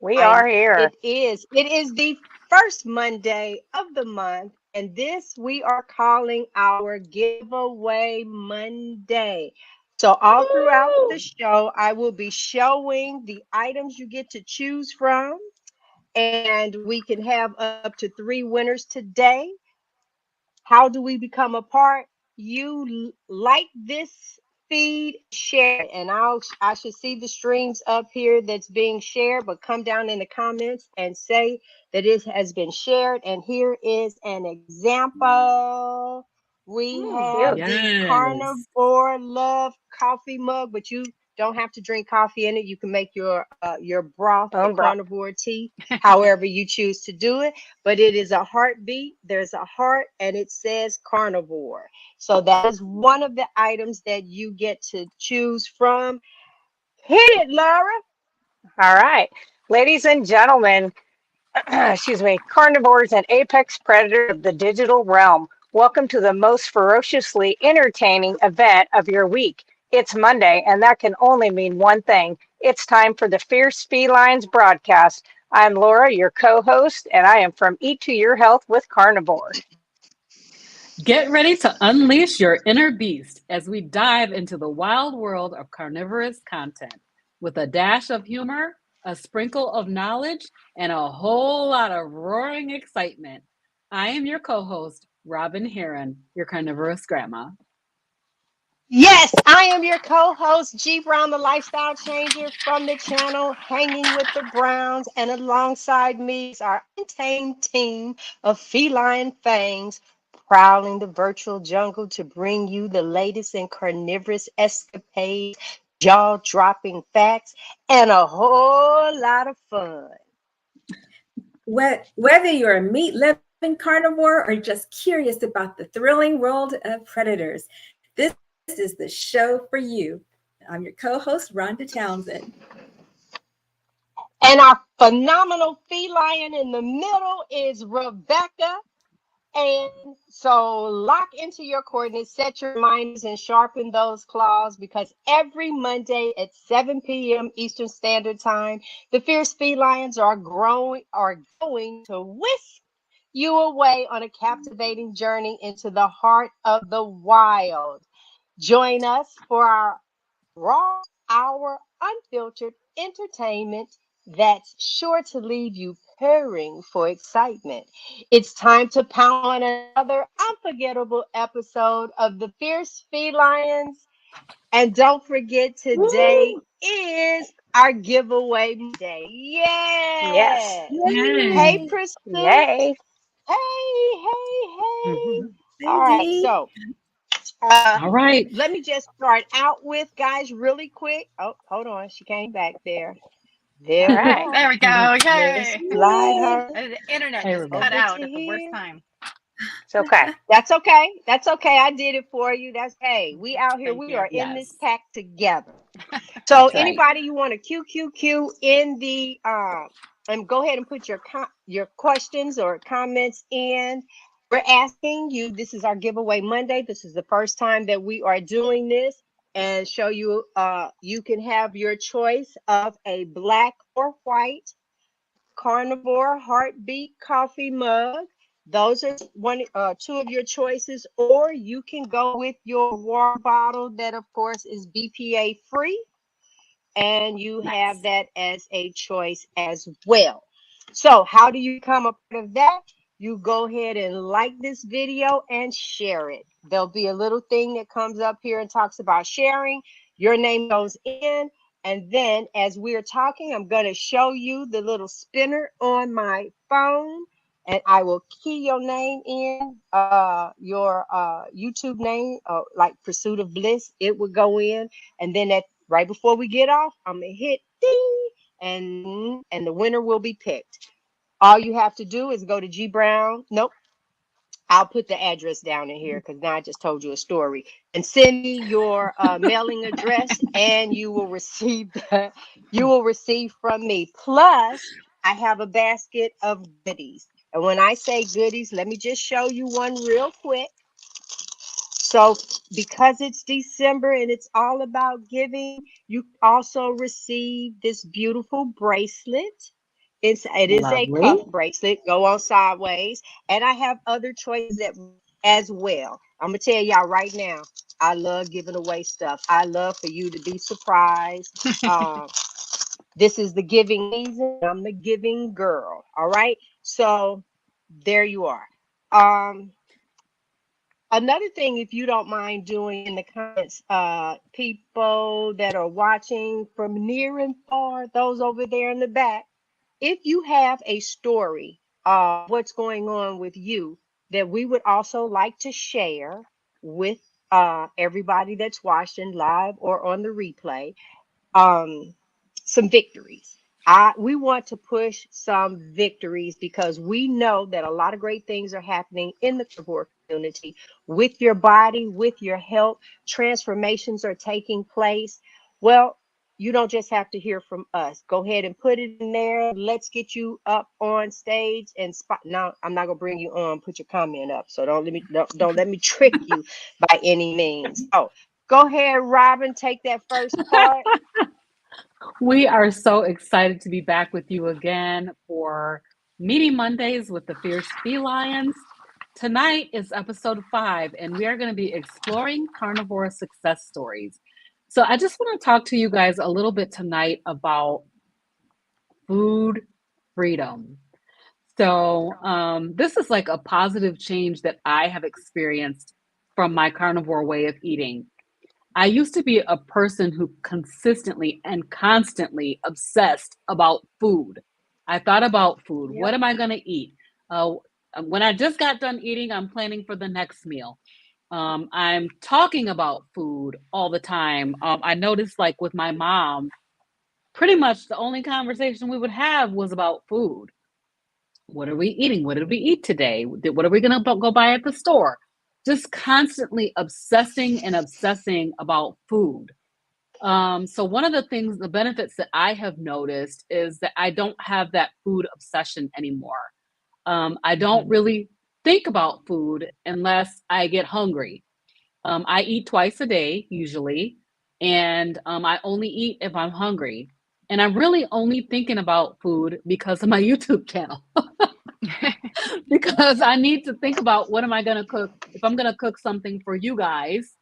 We are It here. is. It is the first Monday of the month, and this we are calling our giveaway Monday. So all throughout Woo! the show, I will be showing the items you get to choose from, and we can have up to 3 winners today. How do we become a part? You like this feed, share it, and I should see the streams up here that's being shared. But come down in the comments and say that it has been shared. And here is an example. We Cute. have the Yes. Carnivore Love coffee mug, but you don't have to drink coffee in it. You can make your broth or Bone broth. carnivore tea, however you choose to do it, but it is a heartbeat. There's a heart and it says carnivore. So that is one of the items that you get to choose from. Hit it, Laura. All right. Ladies and gentlemen, excuse me, carnivores and apex predators of the digital realm. Welcome to the most ferociously entertaining event of your week. It's Monday, and that can only mean one thing. It's time for the Fierce FeLions broadcast. I'm Laura, your co-host, and I am from Eat to Your Health with Carnivore. Get ready to unleash your inner beast as we dive into the wild world of carnivorous content with a dash of humor, a sprinkle of knowledge, and a whole lot of roaring excitement. I am your co host, Robin Heron, your carnivorous grandma. Yes, I am your co-host, G Brown, the lifestyle changer from the channel Hanging with the Browns. And alongside me is our untamed team of feline fangs prowling the virtual jungle to bring you the latest in carnivorous escapades, jaw-dropping facts, and a whole lot of fun. Whether you're a meat loving carnivore or just curious about the thrilling world of predators, this is the show for you. I'm your co host, Rhonda Townsend. And our phenomenal feline in the middle is Rebecca. And so lock into your coordinates, set your reminders, and sharpen those claws because every Monday at 7 p.m. Eastern Standard Time, the Fierce Felines are going to whisk you away on a captivating journey into the heart of the wild. Join us for our raw hour unfiltered entertainment that's sure to leave you purring for excitement. It's time to pound on another unforgettable episode of the Fierce Felines. And don't forget, today Woo! is our giveaway day. Yes. Yes. Hey, Yay. Yay! Priscilla. Yay. Hey. Mhm. All Hey, right. Dee. So, uh, All right. let me just start out with, guys, really quick. Oh, hold on. She came back there. All There we right. go. There we go. Let's Yay. slide Yay! her The internet Hey, just cut Rebecca. over to out at the worst here. time. It's okay. That's okay. That's okay. I did it for you. That's hey, we out here. Thank We you. are in this Yes. pack together. So That's right. anybody you want to QQQ in the and go ahead and put your questions or comments in. We're asking you. This is our giveaway Monday. This is the first time that we are doing this and show you. You can have your choice of a black or white carnivore heartbeat coffee mug. Those are two of your choices, or you can go with your water bottle that, of course, is BPA free, and you have Nice. that as a choice as well. So, how do you become a part of that? You go ahead and like this video and share it. There'll be a little thing that comes up here and talks about sharing. Your name goes in, and then as we're talking, I'm going to show you the little spinner on my phone, and I will key your name in, your YouTube name, like Pursuit of Bliss. It would go in, and then at right before we get off, I'm gonna hit ding, and the winner will be picked. All you have to do is go to G Brown. Nope, I'll put the address down in here because now I just told you a story. And send me your mailing address, and you will receive you will receive from me. Plus, I have a basket of goodies. And when I say goodies, let me just show you one real quick. So, because it's December and it's all about giving, you also receive this beautiful bracelet. It is a cuff Lovely. bracelet, go on sideways, and I have other choices as well. I'm gonna tell y'all right now, I love giving away stuff. I love for you to be surprised. This is the giving season. I'm the giving girl. All right. So there you are. Um, Another thing, if you don't mind doing in the comments, people that are watching from near and far, those over there in the back, if you have a story of what's going on with you that we would also like to share with everybody that's watching live or on the replay, um, some victories. We want to push some victories because we know that a lot of great things are happening in the carnivore community with your body, with your health. Transformations are taking place. Well, you don't just have to hear from us. Go ahead and put it in there. Let's get you up on stage and spot. Now, I'm not gonna bring you on. Put your comment up. So don't let me trick you by any means. Oh, go ahead, Robin. Take that first part. We are so excited to be back with you again for Meeting Mondays with the Fierce FeLions. Tonight is episode 5, and we are going to be exploring carnivore success stories. So, I just want to talk to you guys a little bit tonight about food freedom. So, this is like a positive change that I have experienced from my carnivore way of eating. I used to be a person who consistently and constantly obsessed about food. I thought about food. Yep. What am I going to eat? Uh, when I just got done eating, I'm planning for the next meal. I'm talking about food all the time. I noticed, like with my mom, pretty much the only conversation we would have was about food. What are we eating? What did we eat today? What are we going to go buy at the store? Just constantly obsessing and obsessing about food. So one of the things, the benefits that I have noticed is that I don't have that food obsession anymore. I don't really think about food unless I get hungry. I eat twice a day usually, and I only eat if I'm hungry. And I'm really only thinking about food because of my YouTube channel. Because I need to think about what am I going to cook if I'm going to cook something for you guys.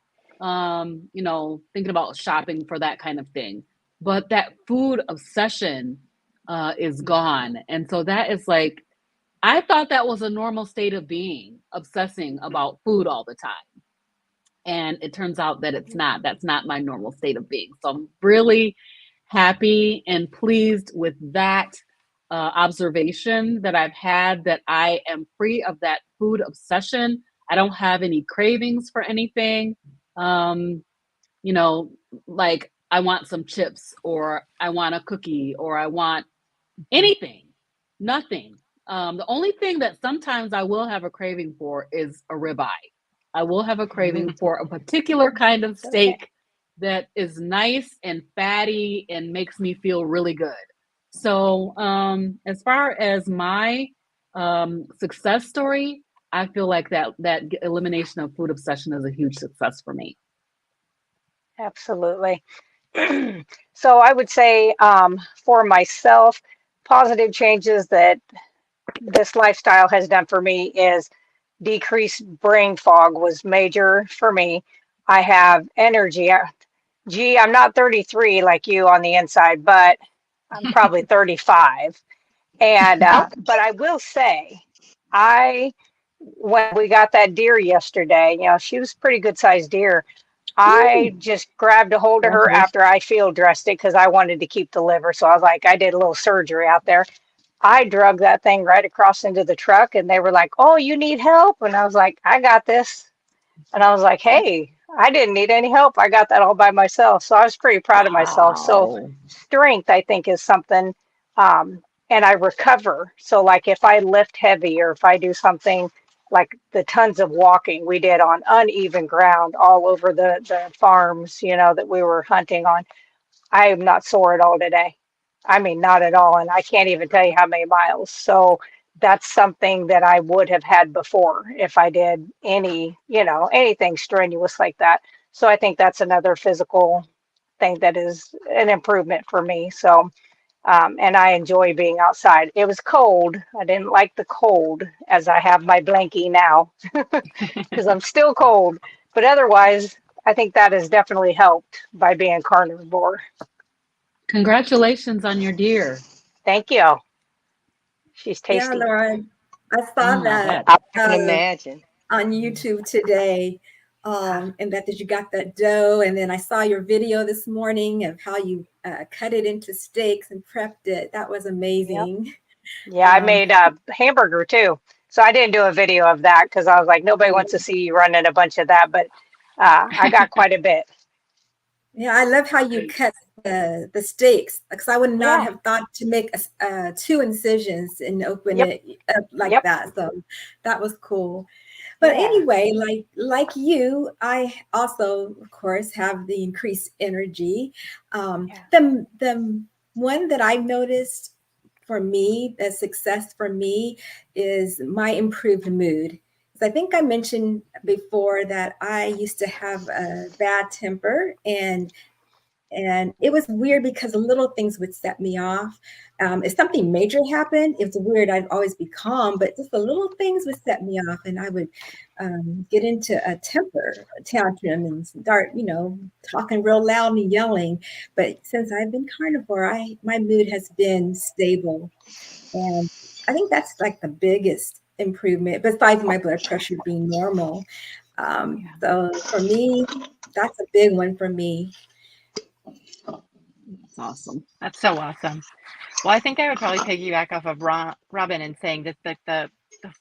Thinking about shopping for that kind of thing. But that food obsession is gone. And so that is like, I thought that was a normal state of being, obsessing about food all the time. And it turns out that it's not. That's not my normal state of being. So I'm really happy and pleased with that observation that I've had, that I am free of that food obsession. I don't have any cravings for anything. Um, you know, like I want some chips, or I want a cookie, or I want anything, nothing. The only thing that sometimes I will have a craving for is a ribeye. I will have a craving for a particular kind of steak that is nice and fatty and makes me feel really good. So, as far as my success story, I feel like that elimination of food obsession is a huge success for me. Absolutely. So I would say for myself, positive changes that this lifestyle has done for me is decreased brain fog was major for me. I have energy. Gee, I'm not 33 like you on the inside, but I'm probably 35. And Oh, but I will say, I when we got that deer yesterday, she was a pretty good sized deer. I Ooh, just grabbed a hold of her congratulations. after I field dressed it because I wanted to keep the liver. So I was like, I did a little surgery out there. I drug that thing right across into the truck, and they were like, "Oh, you need help?" And I was like, "I got this." And I was like, "Hey, I didn't need any help. I got that all by myself." So I was pretty proud of myself. So Wow. strength, I think, is something, and I recover. So like if I lift heavy, or if I do something like the tons of walking we did on uneven ground all over the farms, that we were hunting on, I am not sore at all today. I mean, not at all. And I can't even tell you how many miles. So that's something that I would have had before if I did anything strenuous like that. So I think that's another physical thing that is an improvement for me. So And I enjoy being outside. It was cold. I didn't like the cold, as I have my blankie now because I'm still cold. But otherwise, I think that has definitely helped by being carnivore. Congratulations on your deer. Thank you. She's Yeah, tasty. Laura, I saw I that bet. I can imagine. on YouTube today. And that you got that dough. And then I saw your video this morning of how you cut it into steaks and prepped it. That was Yep. amazing. Yeah, I Um, made a hamburger too. So I didn't do a video of that because I was like, nobody wants to see you running a bunch of that. But I got quite a bit. yeah, I love how you cut the steaks because I would not Yeah. have thought to make two incisions and open Yep. it up like Yep. that. So that was cool. But Yeah. anyway, like you, I also, of course, have the increased energy. Yeah. The one that I noticed for me, the success for me, is my improved mood. So I think I mentioned before that I used to have a bad temper, and it was weird because little things would set me off. If something major happened, it was weird. I'd always be calm, but just the little things would set me off, and I would get into a temper tantrum and start, talking real loud and yelling. But since I've been carnivore, my mood has been stable, and I think that's like the biggest improvement, besides my blood pressure being normal. So for me, that's a big one for me. That's awesome. That's so awesome. Well, I think I would probably piggyback off of Robin and saying that the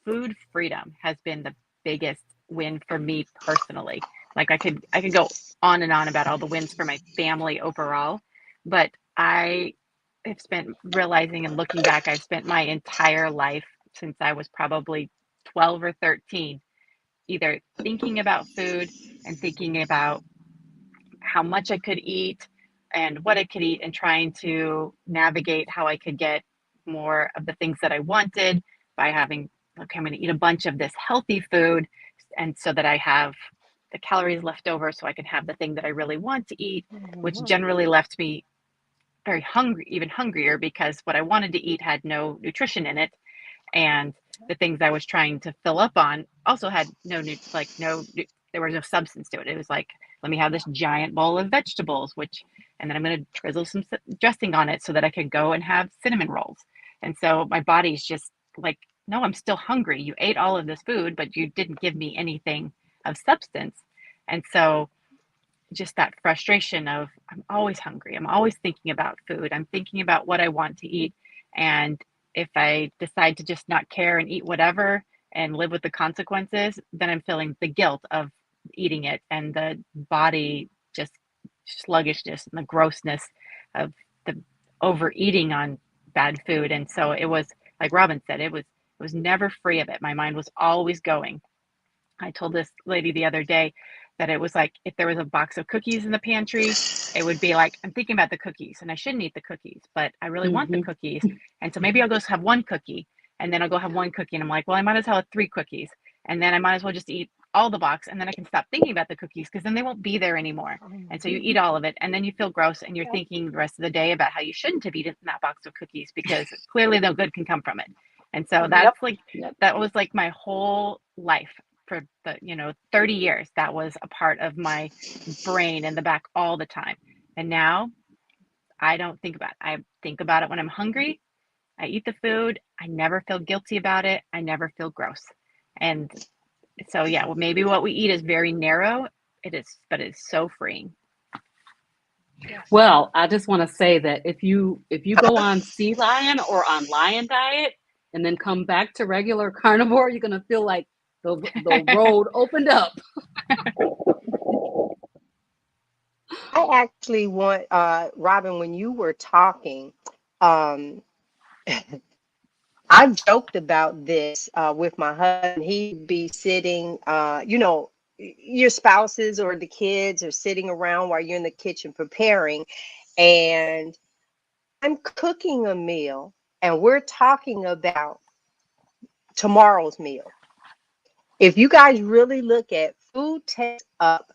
food freedom has been the biggest win for me personally. Like I could go on and on about all the wins for my family overall, but I have spent realizing and looking back, I've spent my entire life since I was probably 12 or 13 either thinking about food and thinking about how much I could eat and what I could eat and trying to navigate how I could get more of the things that I wanted by having, okay, I'm going to eat a bunch of this healthy food and so that I have the calories left over so I can have the thing that I really want to eat, which Mhm. generally left me very hungry, even hungrier because what I wanted to eat had no nutrition in it. And the things I was trying to fill up on also had there was no substance to it. It was like, let me have this giant bowl of vegetables, and then I'm going to drizzle some dressing on it so that I can go and have cinnamon rolls. And so my body's just like, no, I'm still hungry. You ate all of this food, but you didn't give me anything of substance. And so just that frustration of I'm always hungry. I'm always thinking about food. I'm thinking about what I want to eat. And if I decide to just not care and eat whatever and live with the consequences, then I'm feeling the guilt of eating it and the body just sluggishness and the grossness of the overeating on bad food. And so it was like Robin said, it was never free of it. My mind was always going. I told this lady the other day that it was like if there was a box of cookies in the pantry, it would be like, I'm thinking about the cookies and I shouldn't eat the cookies, but I really want the Mhm. cookies. And so maybe I'll just have one cookie and then I'll go have one cookie. And I'm like, well, I might as well have three cookies. And then I might as well just eat all the box and then I can stop thinking about the cookies because then they won't be there anymore. And so you eat all of it and then you feel gross and you're thinking the rest of the day about how you shouldn't have eaten that box of cookies because clearly no good can come from it. And so Yep. that was like my whole life for the 30 years. That was a part of my brain in the back all the time. And now I don't think about it. I think about it when I'm hungry. I eat the food. I never feel guilty about it. I never feel gross. And so yeah, well, maybe what we eat is very narrow. It is, but it's so freeing. Yes. Well, I just want to say that if you go on sea lion or on lion diet and then come back to regular carnivore, you're gonna feel like the road opened up. I actually want, Robin, when you were talking, um, I joked about this with my husband. He'd be sitting, your spouses or the kids are sitting around while you're in the kitchen preparing, and I'm cooking a meal, and we're talking about tomorrow's meal. If you guys really look at food takes up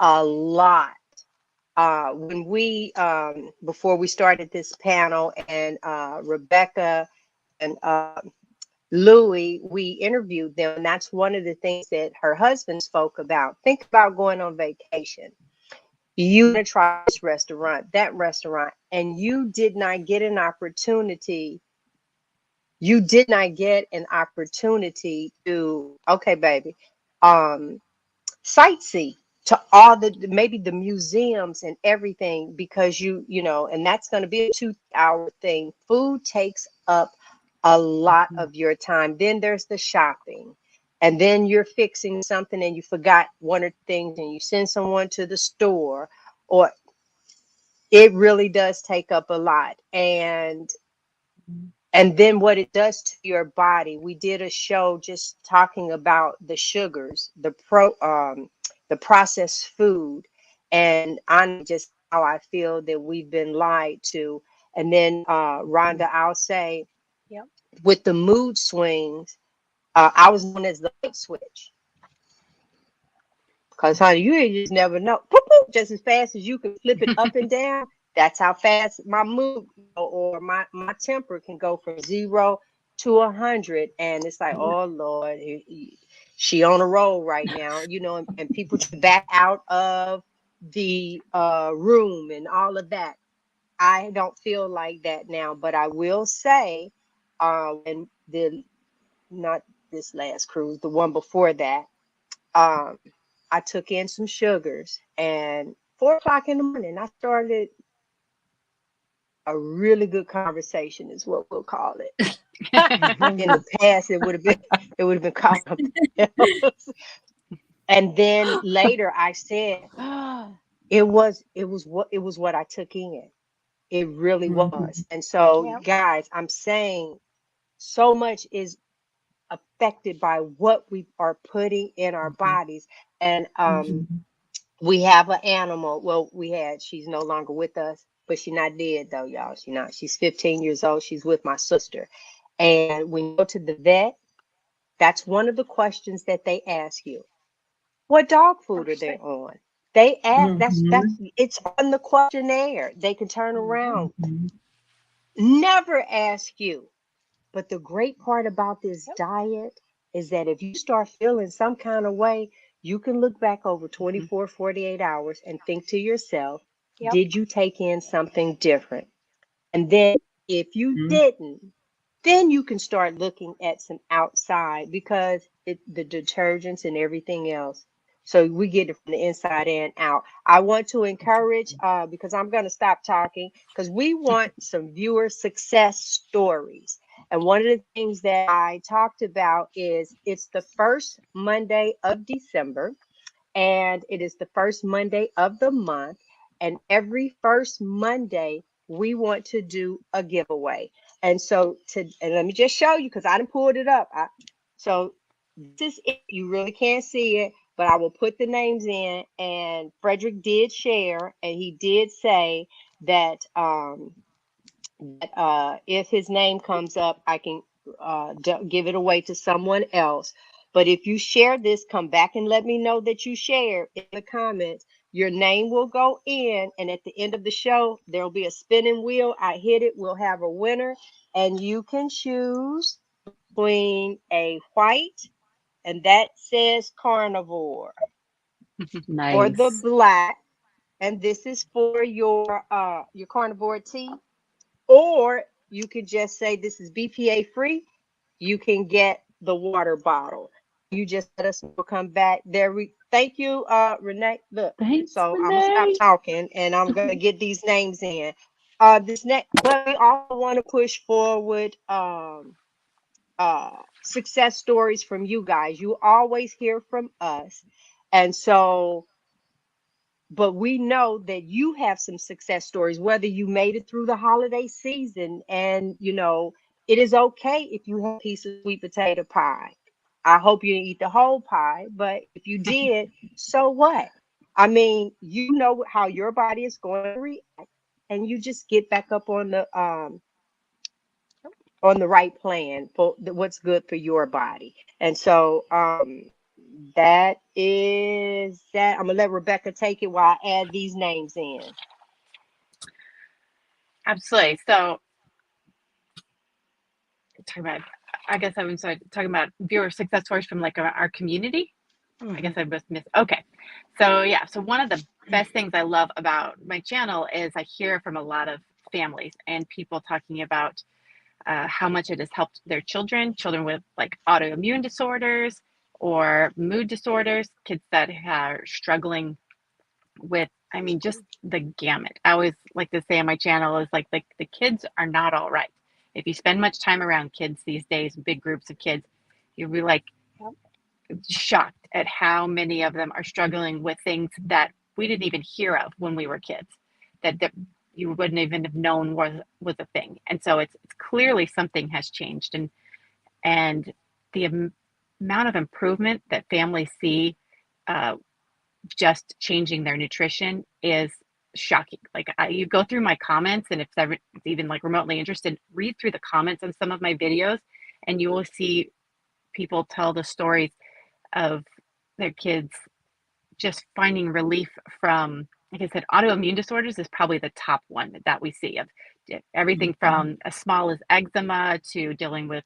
a lot When we before we started this panel, and Rebecca and Louie, we interviewed them, and that's one of the things that her husband spoke about. Think about going on vacation. You want to try this restaurant, that restaurant, and you did not get an opportunity. You did not get an opportunity to, okay, baby, um, sightsee to all the maybe the museums and everything, because you know, and that's going to be a 2 hour thing. Food takes up a lot of your time. Then there's the shopping, and then you're fixing something and you forgot one or things and you send someone to the store, or it really does take up a lot. And then what it does to your body. We did a show just talking about the sugars, the processed food, and on just how I feel that we've been lied to. And then Rhonda, I'll say, Yep. with the mood swings, I was known as the light switch. Because, honey, you just never know. Boop, boop, just as fast as you can flip it up and down, that's how fast my mood, or my temper can go from 0 to 100. And it's like, oh, Lord, she on a roll right now, you know, and people back out of the room and all of that. I don't feel like that now, but I will say, and not this last cruise, the one before that, um, I took in some sugars, and 4 o'clock in the morning, I started a really good conversation, is what we'll call it. In the past, it would have been called something else. And then later, I said, it was what I took in. It really was. And so, Yep. guys, I'm saying so much is affected by what we are putting in our bodies. And we have an animal. Well, she's no longer with us, but she's not dead though, y'all. She's 15 years old. She's with my sister. And when you go to the vet, that's one of the questions that they ask you. What dog food are they on? They ask, that's it's on the questionnaire. They can turn around. Never ask you. But the great part about this diet is that if you start feeling some kind of way, you can look back over 24, 48 hours and think to yourself, Yep. did you take in something different? And then if you didn't, then you can start looking at some outside, because the detergents and everything else. So we get it from the inside and out. I want to encourage, because I'm going to stop talking, because we want some viewer success stories. And one of the things that I talked about is it's the first Monday of December, and it is the first Monday of the month. And every first Monday, we want to do a giveaway. And so, and let me just show you, because I done pulled it up. So this is it. You really can't see it, but I will put the names in. And Frederick did share, and he did say that if his name comes up, I can give it away to someone else. But if you share this, come back and let me know that you share in the comments. Your name will go in, and at the end of the show, there'll be a spinning wheel. I hit it, we'll have a winner, and you can choose between a white, and that says carnivore, or the Nice. black, and this is for your carnivore tea. Or you could just say this is BPA free. You can get the water bottle. You just let us know, come back. Thank you, Renee. Look, Thanks, so I'm gonna stop Renee. talking and I'm gonna get these names in. This next, but we also want to push forward success stories from you guys. You always hear from us. And so, but we know that you have some success stories, whether you made it through the holiday season. And it is okay if you have a piece of sweet potato pie. I hope you didn't eat the whole pie, but if you did, so what? I mean, you know how your body is going to react, and you just get back up on the right plan for what's good for your body. And so That is that. I'm gonna let Rebecca take it while I add these names in. Absolutely. So talking about, I guess I was talking about viewer success stories from like our community. I guess I just missed. Okay. So yeah. So one of the best things I love about my channel is I hear from a lot of families and people talking about how much it has helped their children with like autoimmune disorders or mood disorders, kids that are struggling with, I mean, just the gamut. I always like to say on my channel is like the kids are not all right. If you spend much time around kids these days, big groups of kids, you'll be like shocked at how many of them are struggling with things that we didn't even hear of when we were kids, that you wouldn't even have known was a thing. And so it's clearly something has changed, and the amount of improvement that families see uh, just changing their nutrition is shocking. Like you go through my comments, and if it's even like remotely interested, read through the comments on some of my videos, and you will see people tell the stories of their kids just finding relief from, like I said, autoimmune disorders is probably the top one that we see of everything from as small as eczema to dealing with,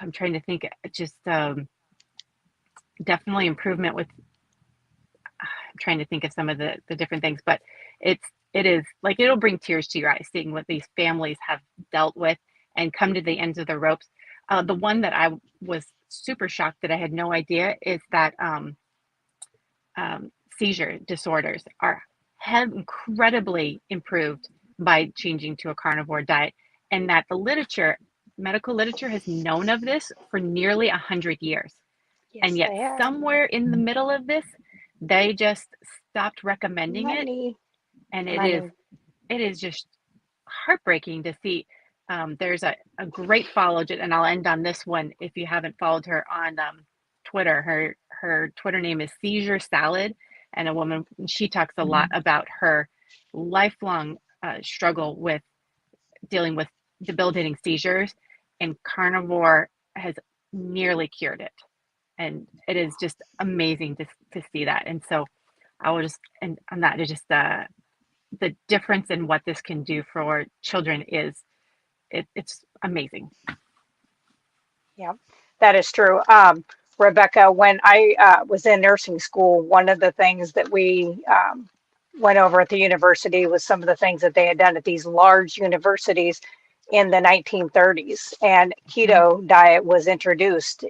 I'm trying to think, just definitely improvement with, I'm trying to think of some of the different things, but it is like, it'll bring tears to your eyes seeing what these families have dealt with and come to the ends of the ropes. The one that I was super shocked that I had no idea is that seizure disorders have incredibly improved by changing to a carnivore diet, and that the medical literature has known of this for nearly 100 years. And Yes, yet they have. somewhere in the middle of this, they just stopped recommending it. Money. And Money. it is just heartbreaking to see. There's a great follow, and I'll end on this one. If you haven't followed her on Twitter, her Twitter name is Seizure Salad, and a woman, she talks a lot about her lifelong struggle with dealing with debilitating seizures, and carnivore has nearly cured it. And it is just amazing to see that. And so I will just, and on that, it's just the difference in what this can do for children is it's amazing. Yeah, that is true. Rebecca, when I was in nursing school, one of the things that we went over at the university was some of the things that they had done at these large universities in the 1930s. And keto diet was introduced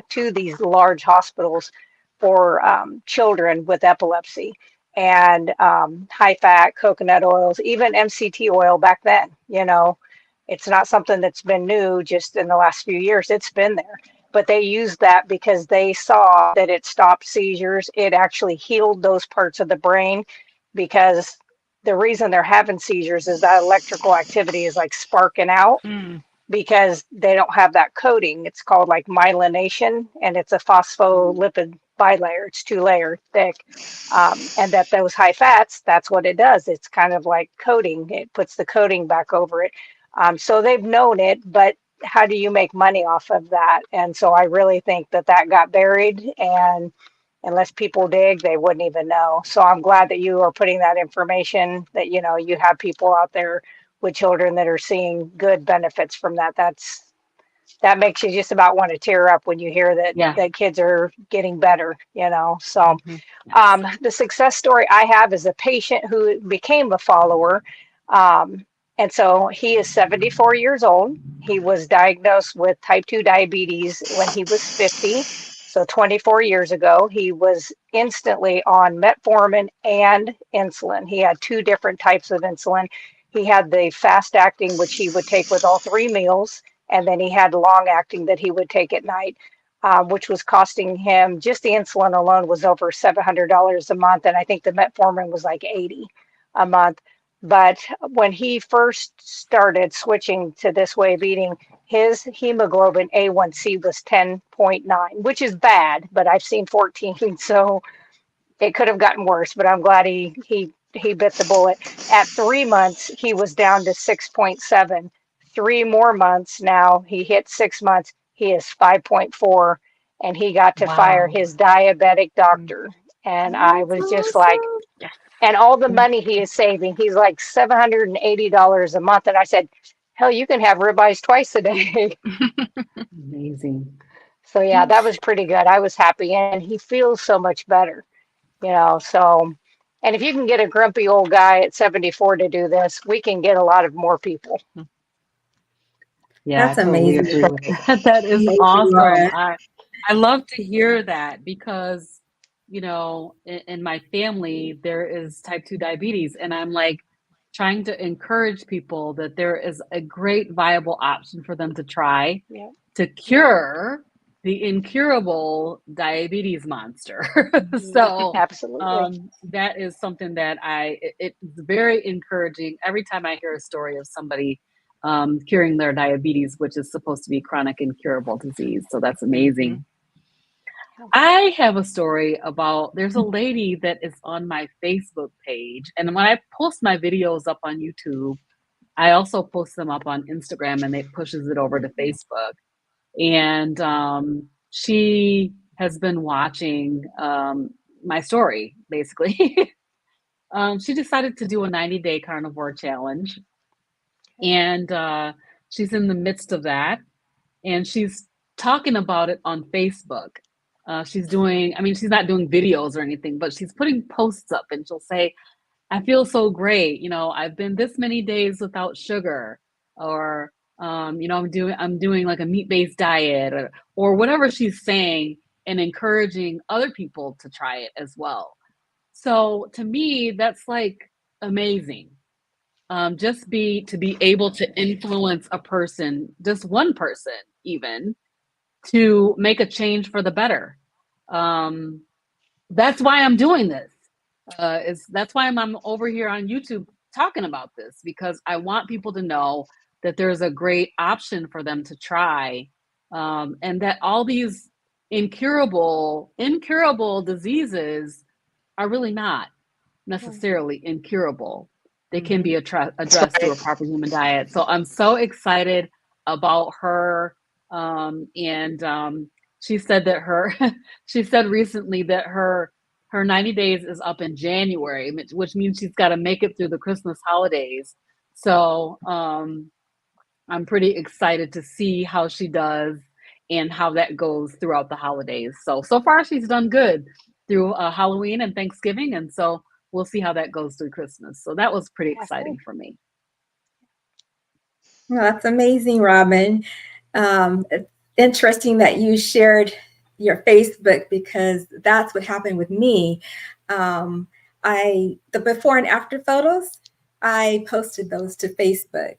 to these large hospitals for children with epilepsy. And high fat coconut oils, even MCT oil back then, it's not something that's been new just in the last few years. It's been there. But they used that because they saw that it stopped seizures. It actually healed those parts of the brain, because the reason they're having seizures is that electrical activity is like sparking out, Mm. because they don't have that coating. It's called like myelination, and it's a phospholipid bilayer. It's 2-layer thick. And that those high fats, that's what it does. It's kind of like coating. It puts the coating back over it. So they've known it, but how do you make money off of that? And so I really think that that got buried, and unless people dig, they wouldn't even know. So I'm glad that you are putting that information, that, you have people out there with children that are seeing good benefits from that. That makes you just about want to tear up when you hear that Yeah. that kids are getting better, So Yes. the success story I have is a patient who became a follower. And so he is 74 years old. He was diagnosed with type 2 diabetes when he was 50. So 24 years ago, he was instantly on metformin and insulin. He had two different types of insulin. He had the fast acting, which he would take with all three meals, and then he had long acting that he would take at night, which was costing him, just the insulin alone was over $700 a month, and I think the metformin was like 80 a month. But when he first started switching to this way of eating, his hemoglobin A1C was 10.9, which is bad, but I've seen 14, so it could have gotten worse. But I'm glad he bit the bullet. At 3 months, he was down to 6.7. 3 more months now, he hit 6 months, he is 5.4. and he got to fire Wow. his diabetic doctor. And I That's was just like, awesome. Yeah. and all the money he is saving, he's like $780 a month. And I said, hell, you can have ribeyes twice a day. Amazing. So yeah, that was pretty good. I was happy, and he feels so much better, you know. So, and if you can get a grumpy old guy at 74 to do this, we can get a lot of more people. Yeah, I That's totally amazing. agree with that. That is Amazing, awesome. Laura. I love to hear that because, you know, in my family there is type 2 diabetes, and I'm like trying to encourage people that there is a great viable option for them to try Yeah, to cure the incurable diabetes monster. So absolutely. that is something that it's very encouraging every time I hear a story of somebody curing their diabetes, which is supposed to be chronic incurable disease. So that's amazing. I have a story about there's a lady that is on my Facebook page. And when I post my videos up on YouTube, I also post them up on Instagram and it pushes it over to Facebook. And she has been watching my story, basically. She decided to do a 90-day carnivore challenge. And she's in the midst of that. And she's talking about it on Facebook. She's doing, I mean, she's not doing videos or anything, but she's putting posts up and she'll say, I feel so great. You know, I've been this many days without sugar, or, you know, I'm doing like a meat-based diet, or whatever she's saying, and encouraging other people to try it as well. So to me, that's like amazing. To be able to influence a person, just one person, even to make a change for the better. Um, that's why I'm doing this. That's why I'm over here on YouTube talking about this, because I want people to know that there's a great option for them to try, and that all these incurable diseases are really not necessarily incurable. They can be addressed through a proper human diet. So I'm so excited about her. And she said that she said recently that her 90 days is up in January, which means she's got to make it through the Christmas holidays. So I'm pretty excited to see how she does and how that goes throughout the holidays. So far she's done good through Halloween and Thanksgiving, and so we'll see how that goes through Christmas. So that was pretty Yeah, cool. exciting for me. Well, that's amazing, Robin. It's interesting that you shared your Facebook, because that's what happened with me. The before and after photos, I posted those to Facebook.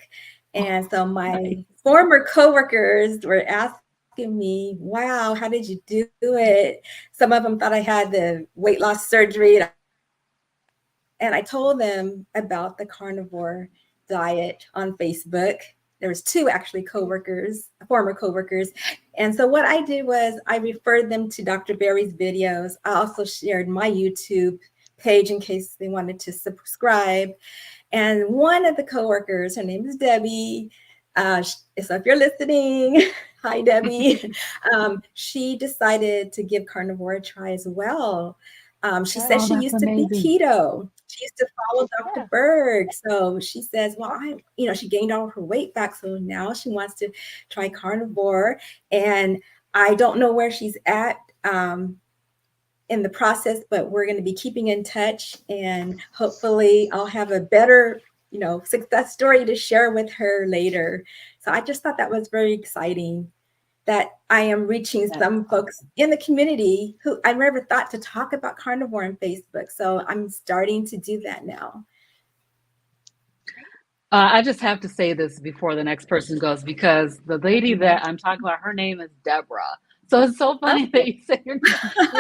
And so my former coworkers were asking me, wow, how did you do it? Some of them thought I had the weight loss surgery. And I told them about the carnivore diet on Facebook. There was two actually coworkers, former coworkers. And so what I did was I referred them to Dr. Berry's videos. I also shared my YouTube page in case they wanted to subscribe. And one of the coworkers, her name is Debbie. So if you're listening, hi, Debbie. She decided to give carnivore a try as well. She said she used to be keto. She used to follow Dr. Berg. So she says, well, she gained all her weight back. So now she wants to try carnivore. And I don't know where she's at in the process, but we're going to be keeping in touch, and hopefully I'll have a better, success story to share with her later. So I just thought that was very exciting that I am reaching some folks in the community who I never thought to talk about carnivore on Facebook. So I'm starting to do that now. I just have to say this before the next person goes, because the lady that I'm talking about, her name is Deborah. So it's so funny that you say your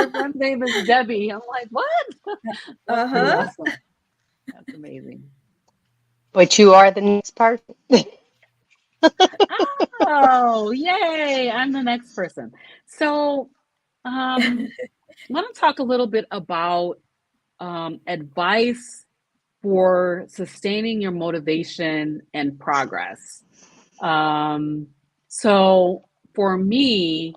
friend's name is Debbie. I'm like, what? That's pretty awesome. That's amazing. But you are the next person. Oh, yay. I'm the next person. So I want to talk a little bit about advice for sustaining your motivation and progress. So for me,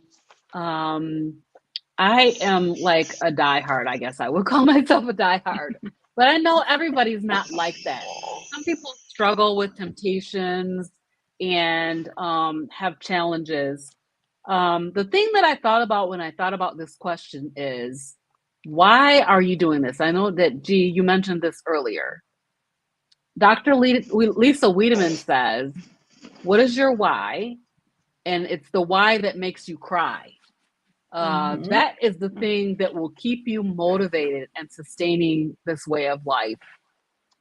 I am like a diehard, I guess I would call myself a diehard. But I know everybody's not like that. Some people struggle with temptations and have challenges. The thing that I thought about when I thought about this question is, why are you doing this? I know that, G, you mentioned this earlier. Dr. Lisa Wiedemann says, what is your why? And it's the why that makes you cry. That is the thing that will keep you motivated and sustaining this way of life.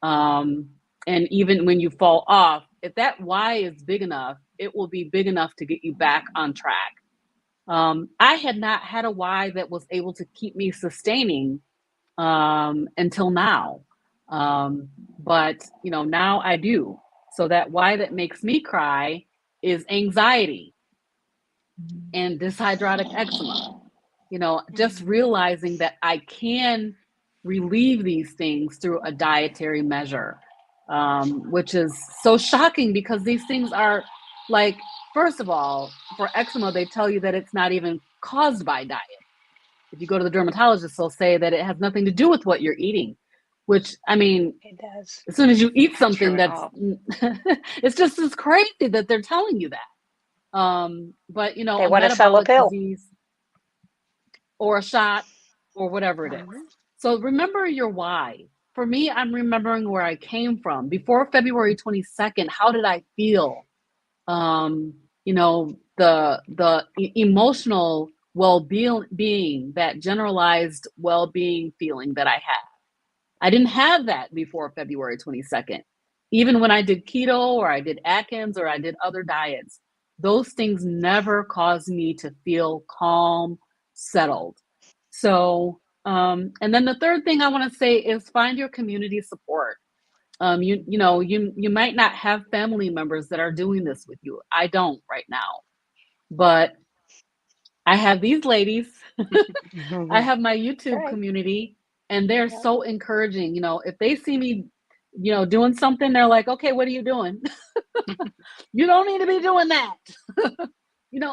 And even when you fall off, if that why is big enough, it will be big enough to get you back on track. I had not had a why that was able to keep me sustaining until now. But now I do. So that why that makes me cry is anxiety and dyshydrotic eczema. Just realizing that I can relieve these things through a dietary measure, which is so shocking because these things are like, first of all, for eczema, they tell you that it's not even caused by diet. If you go to the dermatologist, they'll say that it has nothing to do with what you're eating, which, I mean, It does. as soon as you eat something True at that's, all. it's just as crazy that they're telling you that. But, They a want to sell a metabolic pill. disease or a shot or whatever it is. So remember your why. For me, I'm remembering where I came from. Before February 22nd, how did I feel? The emotional well-being, that generalized well-being feeling that I had. I didn't have that before February 22nd. Even when I did keto or I did Atkins or I did other diets, those things never caused me to feel calm, settled. So, and then the third thing I want to say is find your community support. You might not have family members that are doing this with you. I don't right now, but I have these ladies. I have my YouTube Right. community, and they're Yep. so encouraging. If they see me, doing something, they're like, "Okay, what are you doing? You don't need to be doing that."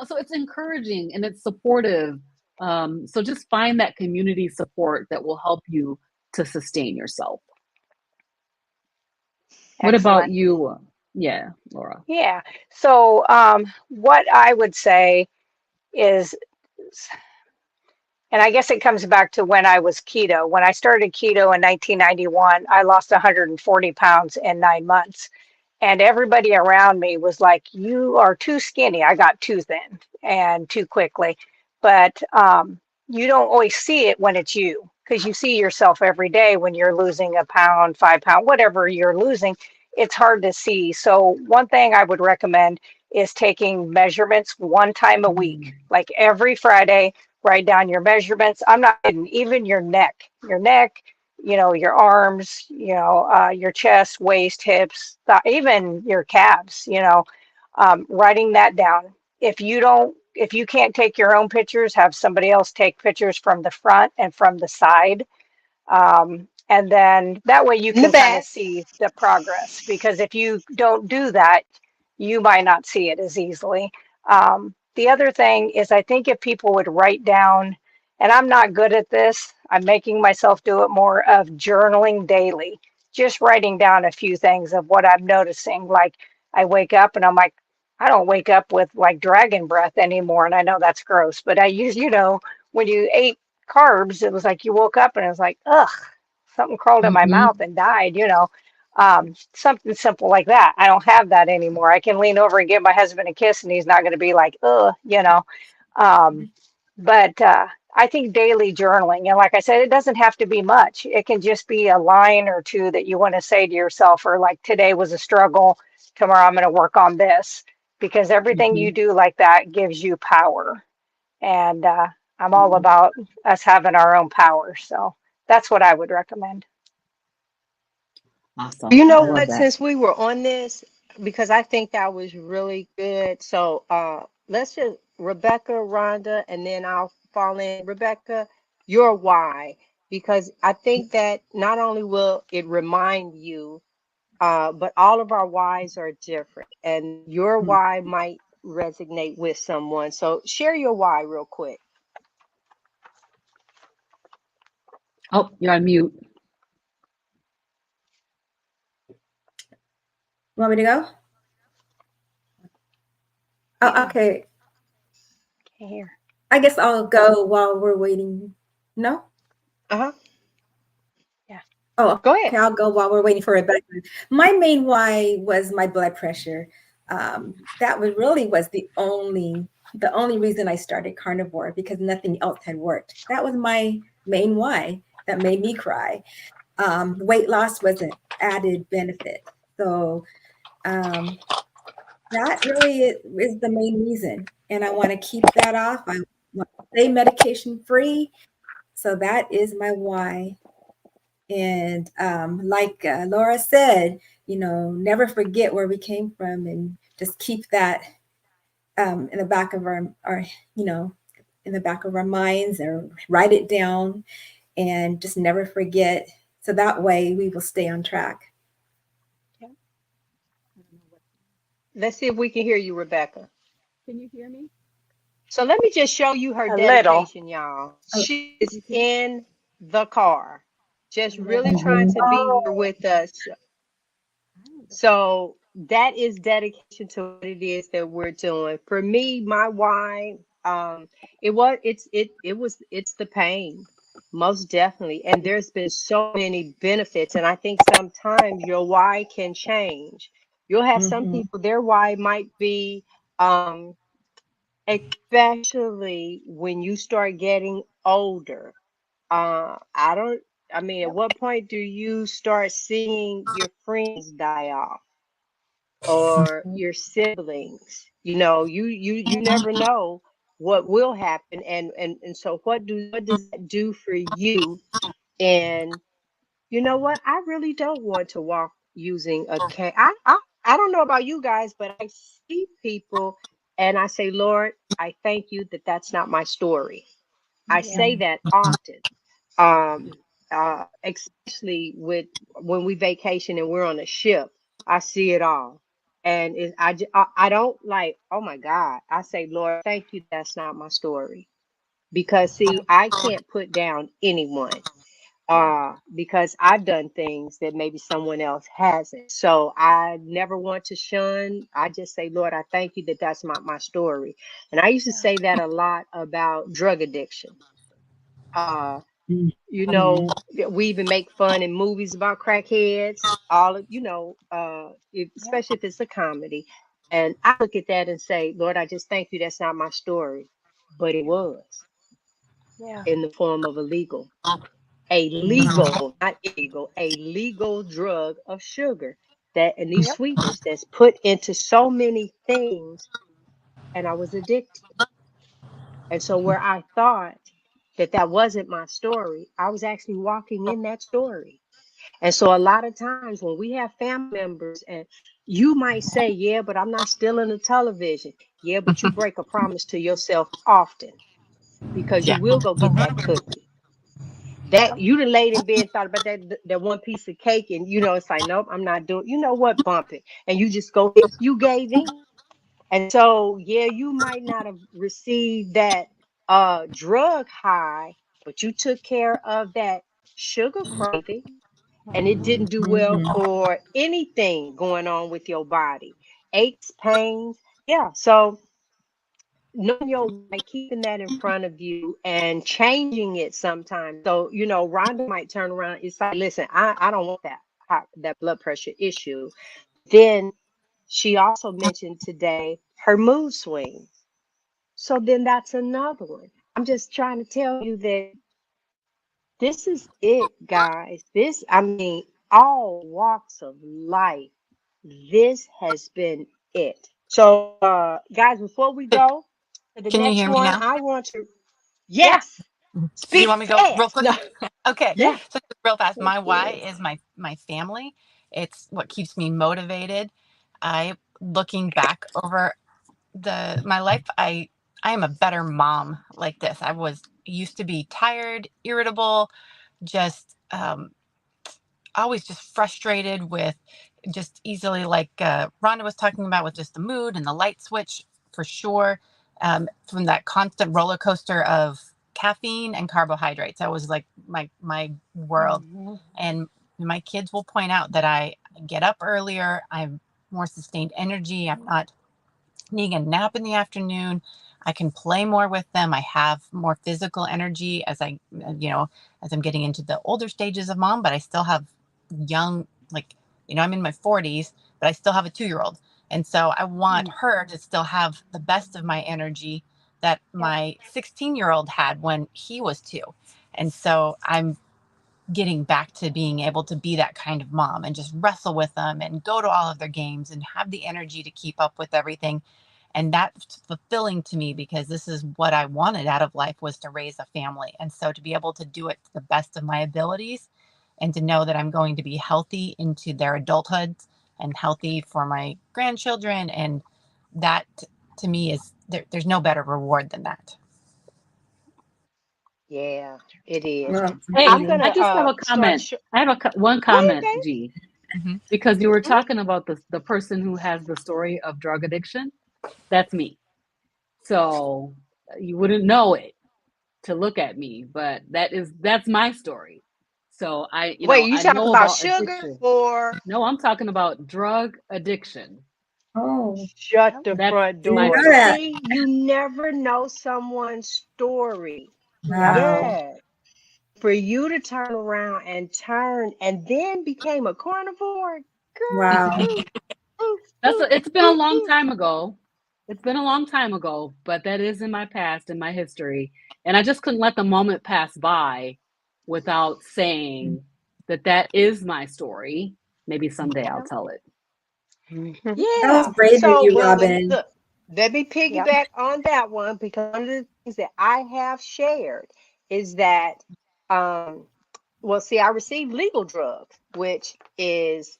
So it's encouraging and it's supportive. So just find that community support that will help you to sustain yourself. What about Excellent. you? Yeah, Laura. Yeah. So, what I would say is, and I guess it comes back to when I was keto. When I started keto in 1991, I lost 140 pounds in 9 months. And everybody around me was like, "You are too skinny." I got too thin and too quickly. But you don't always see it when it's you, because you see yourself every day when you're losing a pound, 5 pound, whatever you're losing. It's hard to see. So, one thing I would recommend is taking measurements one time a week, like every Friday. Write down your measurements. I'm not kidding, even your neck, your arms, your chest, waist, hips, even your calves, writing that down. If you can't take your own pictures, have somebody else take pictures from the front and from the side. And then that way you In the can kind of back. see the progress, because if you don't do that, you might not see it as easily. The other thing is, I think if people would write down, and I'm not good at this, I'm making myself do it more, of journaling daily, just writing down a few things of what I'm noticing. Like, I wake up and I'm like, I don't wake up with like dragon breath anymore. And I know that's gross, but I use, when you ate carbs, it was like you woke up and it was like, ugh, something crawled in my mouth Mm-hmm. and died. Something simple like that. I don't have that anymore. I can lean over and give my husband a kiss and he's not going to be like, ugh. Um, but I think daily journaling, and like I said, it doesn't have to be much. It can just be a line or two that you want to say to yourself, or like, today was a struggle, tomorrow I'm going to work on this, because everything Mm-hmm. you do like that gives you power. And I'm all about us having our own power. So that's what I would recommend. Awesome. You I know love what? that. Since we were on this, because I think that was really good. So let's just Rebecca, Rhonda, and then I'll fall in. Rebecca, your why, because I think that not only will it remind you, but all of our whys are different, and your why might resonate with someone. So share your why real quick. Oh, you're on mute. Want me to go? Oh, okay. Here. I guess I'll go while we're waiting. No? Uh-huh. Yeah. Oh, Go okay. ahead. I'll go while we're waiting for Rebecca. My main why was my blood pressure. That was really was the only reason I started carnivore, because nothing else had worked. That was my main why that made me cry. Weight loss was an added benefit. So that really is the main reason. And I want to keep that off. I want to stay medication free. So that is my why. And like Laura said, never forget where we came from, and just keep that in the back of our, in the back of our minds, or write it down, and just never forget. So that way we will stay on track. Let's see if we can hear you, Rebecca. Can you hear me? So let me just show you her A little. dedication, y'all. Oh, She is in the car, just really trying mhm. to be here with us. So that is dedication to what it is that we're doing. For me, my why, it's the pain, most definitely. And there's been so many benefits. And I think sometimes your why can change. You'll have some Mhm. people, their why might be, um, especially when you start getting older. I don't, I mean, at what point do you start seeing your friends die off, or your siblings? You never know what will happen. And so what does that do for you? And you know what? I really don't want to walk using a cane. I don't know about you guys, but I see people and I say, Lord, I thank you that that's not my story. I Yeah. say that often, um, especially with when we vacation and we're on a ship. I see it all, and I don't like. Oh my God! I say, Lord, thank you. That's not my story, because see, I can't put down anyone, because I've done things that maybe someone else hasn't. So I never want to shun. I just say, Lord, I thank you that that's not my story. And I used to say that a lot about drug addiction. Uh, Mhm. we even make fun in movies about crackheads, all of, Yeah. especially if it's a comedy. And I look at that and say, Lord, I just thank you that's not my story. But it was Yeah. in the form of a Mhm. legal, not illegal, a legal drug of sugar, that and these Yep. sweeteners that's put into so many things, and I was addicted. And so where I thought that that wasn't my story, I was actually walking in that story. And so a lot of times when we have family members, and you might say, yeah, but I'm not stealing the television. Yeah, but you break a promise to yourself often, because you Yeah. will go get that cookie. That Yep. you done laid in bed and thought about that one piece of cake, and it's like, nope, I'm not doing. You know what? Bump it, and you just go. You gave in, and so yeah, you might not have received that drug high, but you took care of that sugar craving, and it didn't do well Mhm. for anything going on with your body, aches, pains. Yeah, so knowing your why, keeping that in front of you and changing it sometimes. So, Rhonda might turn around. It's like, listen, I don't want that blood pressure issue. Then she also mentioned today her mood swings. So then that's another one. I'm just trying to tell you that this is it, guys. I mean, all walks of life. This has been it. So, guys, before we go to the Can you next hear me one, now? I want to, Yeah. yes, Do you want speak me to go real fast. quick? No, Okay. yeah, So just real fast, let's my do why it. is my family. It's what keeps me motivated. I looking back over the my life, I am a better mom like this. I was used to be tired, irritable, just always just frustrated with just easily, like Rhonda was talking about, with just the mood and the light switch. for sure, from that constant roller coaster of caffeine and carbohydrates. That was like my world. Mhm. And my kids will point out that I get up earlier. I'm more sustained energy. I'm not needing a nap in the afternoon. I can play more with them. I have more physical energy as as I'm getting into the older stages of mom, but I still have young, I'm in my 40s, but I still have a 2-year-old. And so I want her to still have the best of my energy that my 16-year-old had when he was 2. And so I'm getting back to being able to be that kind of mom and just wrestle with them and go to all of their games and have the energy to keep up with everything. And that's fulfilling to me because this is what I wanted out of life, was to raise a family. And so to be able to do it to the best of my abilities and to know that I'm going to be healthy into their adulthood and healthy for my grandchildren, and that to me is there's no better reward than that. Yeah, it is. Well, Hey, I'm amazing. I gonna just have a start. comment. I have one Go ahead, comment, Dave. G, Mm-hmm. because you were Mhm. talking about the person who has the story of drug addiction. That's me. So you wouldn't know it to look at me, but that's my story. So Wait, you I talk know about about sugar addiction. or No, I'm talking about drug addiction. Oh, shut Yep. the That's front didn't my door? know that. story. See, you never know someone's story. Yeah. Wow. Yeah. For you to turn around and then became a carnivore, girl. Wow. Ooh, ooh, ooh, It's been a ooh, long ooh. time ago. It's been a long time ago, but that is in my past, in my history. And I just couldn't let the moment pass by without saying that is my story. Maybe someday I'll Yep. tell it. Mhm. That was Yeah. brave of So, you, well, Robin. look, let me Yep. piggyback on that one, because one of the things that I have shared is that, um, well, see, I received legal drugs, which is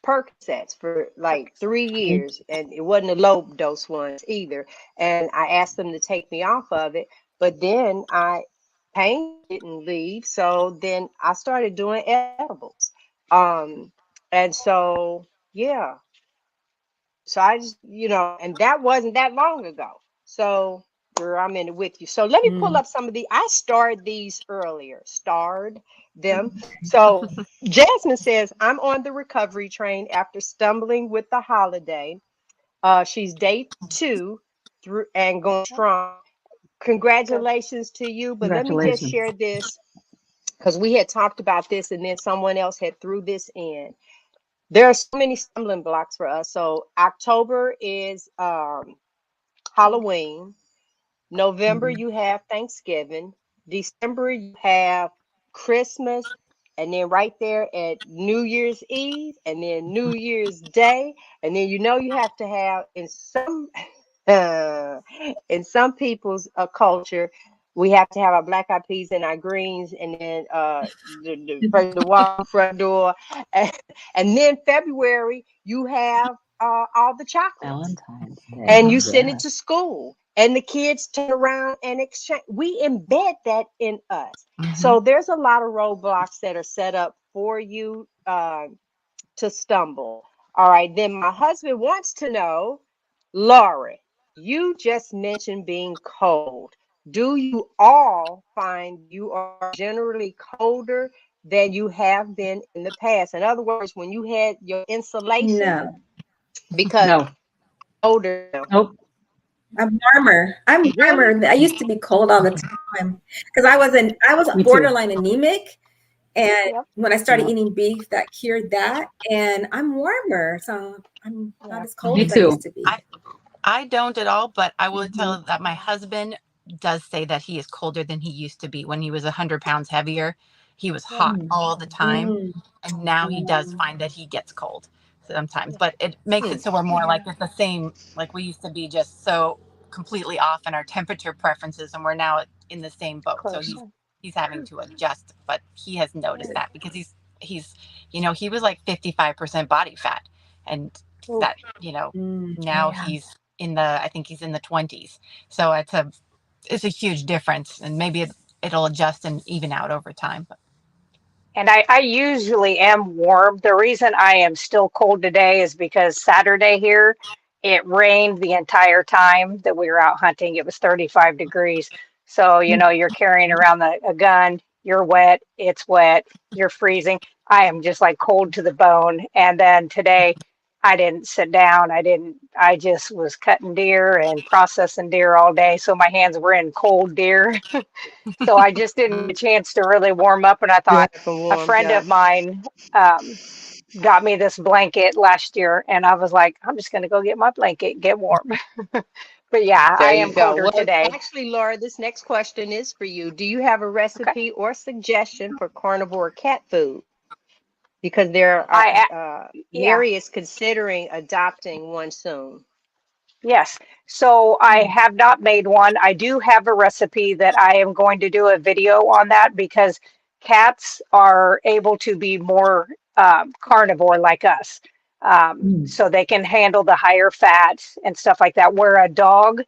Percocets for like 3 years, and it wasn't the low dose ones either. And I asked them to take me off of it, but then pain didn't leave, so then I started doing edibles. Um, and so yeah, so I just, and that wasn't that long ago. So, girl, I'm in it with you. So let me pull Mm. up some of I starred these earlier, starred them. So Jasmine says, I'm on the recovery train after stumbling with the holiday. She's day 2 through and going Yep. strong. Good. Congratulations to you. But let me just Congratulations. share this, because we had talked about this and then someone else had threw this in. There are so many stumbling blocks for us. So October is Halloween. November Mhm. you have Thanksgiving. December you have Christmas, and then right there at New Year's Eve, and then New Year's Day, and then you have to have uh, in some people's culture, we have to have our black eyed peas and our greens, and then the person to walk front door, and, and then February you have all the chocolates, Valentine's Day. and you send it Yeah. to school, and the kids turn around and exchange. We embed that in us. Mm-hmm. So there's a lot of roadblocks that are set up for you to stumble. All right, then my husband wants to know, Laura, you just mentioned being cold. Do you all find you are generally colder than you have been in the past? In other words, when you had your insulation, No, because No. older now. Nope. I'm warmer. I'm Really? warmer. I used to be cold all the time because I was Me too. borderline anemic, and Yep. when I started Yeah. eating beef, that cured that, and I'm warmer, so I'm not Yeah. as cold Me as I used too. to be. I don't at all, but I will Mhm. tell that my husband does say that he is colder than he used to be. When he was 100 pounds heavier, he was hot Mm. all the time. Mm. And now he does Mm. find that he gets cold sometimes, Yeah. but it makes Hmm. it so we're more Yeah. like it's the same, like we used to be just so completely off in our temperature preferences, and we're now in the same boat. So Closer. he's having to adjust, but he has Yeah. noticed that because he's he was like 55% body fat, and Ooh. that Mm. now Yeah. he's I think he's in the 20s. So it's a huge difference, and maybe it'll adjust and even out over time. And I usually am warm. The reason I am still cold today is because Saturday here it rained the entire time that we were out hunting. It was 35 degrees. So, you know, you're carrying around a gun, you're wet, it's wet, you're freezing. I am just like cold to the bone. And then today, I didn't sit down. I just was cutting deer and processing deer all day. So my hands were in cold deer. So I just didn't get a chance to really warm up. And I You thought haven't a warmed friend up. of mine got me this blanket last year. And I was like, I'm just going to go get my blanket, get warm. But yeah, There I you am go. colder Well, today. actually, Laura, this next question is for you. Do you have a Okay. recipe or suggestion for carnivore cat food? Because there are I, yeah. Gary is considering adopting one soon. Yes. So I have not made one. I do have a recipe that I am going to do a video on that because cats are able to be more carnivore like us. So they can handle the higher fats and stuff like that, where a dog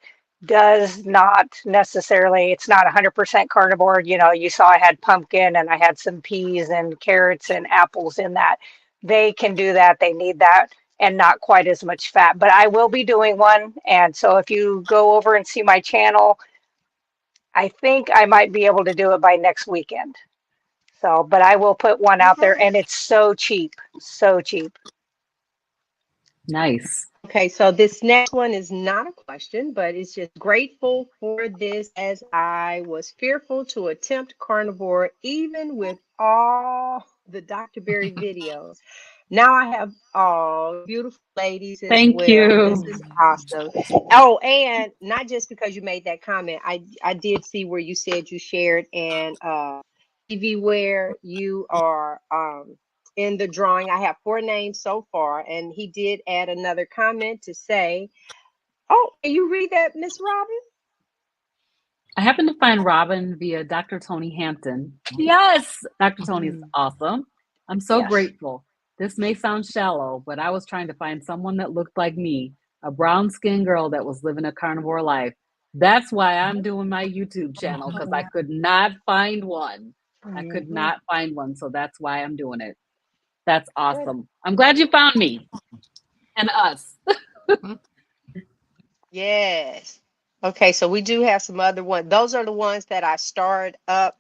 does not necessarily, it's not 100% carnivore. You know, you saw I had pumpkin and I had some peas and carrots and apples in that. They can do that. They need that and not quite as much fat. But I will be doing one. And so if you go over and see my channel, I think I might be able to do it by next weekend. So, but I will put one out there and it's so cheap, so cheap. Nice. Okay, so this next one is not a question, but it's just grateful for this as I was fearful to attempt carnivore even with all the Dr. Berry videos. Now I have all beautiful ladies as Thank well. This you. is awesome. Oh, and not just because you made that comment, I did see where you said you shared and TV where you are in the drawing. I have 4 names so far, and he did add another comment to say, "Oh, can you read that, Miss Robin?" I happened to find Robin via Dr. Tony Hampton. Yes, Dr. Tony is Mhm. awesome. I'm so Yes. grateful. This may sound shallow, but I was trying to find someone that looked like me, a brown skinned girl that was living a carnivore life. That's why I'm doing my YouTube channel because I could not find one. I could Mhm. not find one. So that's why I'm doing it. That's Good. awesome. I'm glad you found me and us. Yes. Okay, so we do have some other ones. Those are the ones that I started up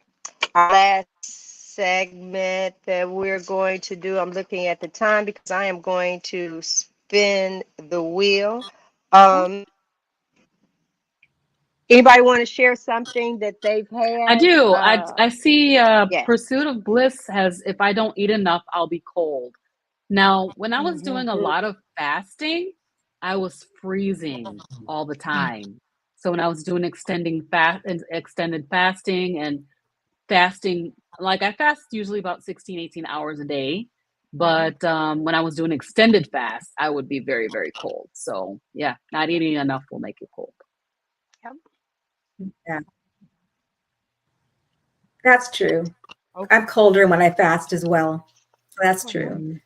our last segment that we're going to do. I'm looking at the time because I am going to spin the wheel. Um, Anybody want to share something that they've I had? do. I see Yeah. Pursuit of Bliss has if I don't eat enough, I'll be cold. Now, when I was Mhm. doing a lot of fasting, I was freezing all the time. So when I was doing extended fasting and fasting, like I fast usually about 16, 18 hours a day. But when I was doing extended fast, I would be very, very cold. So yeah, not eating enough will make you cold. Yep. Yeah, that's true. Okay. I'm colder when I fast as well. So that's true. Mhm. Mhm.